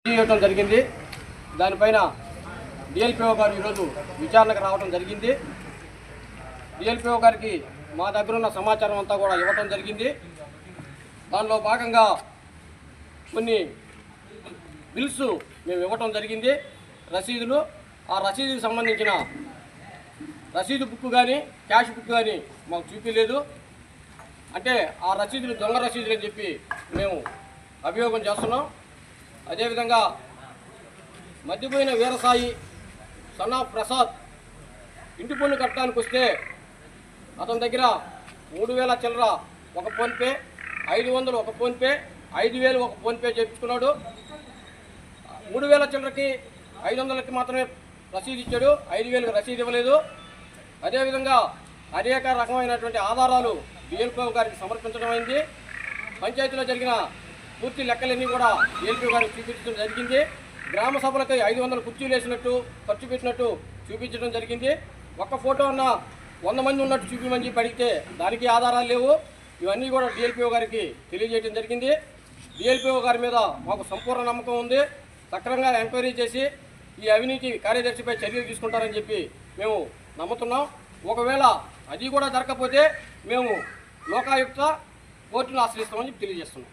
చేయడం జరిగింది. దానిపైన డిఎల్పిఓ గారు ఈరోజు విచారణకు రావడం జరిగింది. డిఎల్పిఓ గారికి మా దగ్గర ఉన్న సమాచారం అంతా కూడా ఇవ్వడం జరిగింది. దానిలో భాగంగా కొన్ని బిల్స్ మేము ఇవ్వటం జరిగింది, రసీదులు. ఆ రసీదుకు సంబంధించిన రసీదు బుక్ కానీ క్యాష్ బుక్ కానీ మాకు చూపించలేదు. అంటే ఆ రసీదులు దొంగ రసీదులు అని చెప్పి మేము అభియోగం చేస్తున్నాం. అదేవిధంగా మధ్యపోయిన వీరసాయి సన్నా ప్రసాద్ ఇంటి పన్ను కట్టడానికి వస్తే అతని దగ్గర 3000 చిల్లర ఒక ఫోన్పే, 500 ఒక ఫోన్పే, 5000 ఒక ఫోన్పే చేయించుకున్నాడు. 3000 చిల్లరకి 500కి మాత్రమే రసీదు ఇచ్చాడు, 5000కి రసీదు ఇవ్వలేదు. అదేవిధంగా అనేక రకమైనటువంటి ఆధారాలు డిఎల్పిఓ గారికి సమర్పించడం అయింది. పంచాయతీలో జరిగిన పూర్తి లెక్కలన్నీ కూడా డిఎల్పిఓ గారికి చూపించడం జరిగింది. గ్రామ సభలకి 500 కుర్చీలు వేసినట్టు ఖర్చు పెట్టినట్టు చూపించడం జరిగింది. ఒక్క ఫోటో అన్న 100 మంది ఉన్నట్టు చూపించమని చెప్పి అడిగితే దానికి ఆధారాలు లేవు. ఇవన్నీ కూడా డిఎల్పిఓ గారికి తెలియజేయడం జరిగింది. డిఎల్పిఓ గారి మీద మాకు సంపూర్ణ నమ్మకం ఉంది. సక్రమంగా ఎంక్వైరీ చేసి ఈ అవినీతి కార్యదర్శిపై చర్యలు తీసుకుంటారని చెప్పి మేము నమ్ముతున్నాం. ఒకవేళ అది కూడా జరగకపోతే మేము లోకాయుక్త కోర్టును ఆశ్రయిస్తామని తెలియజేస్తున్నాం.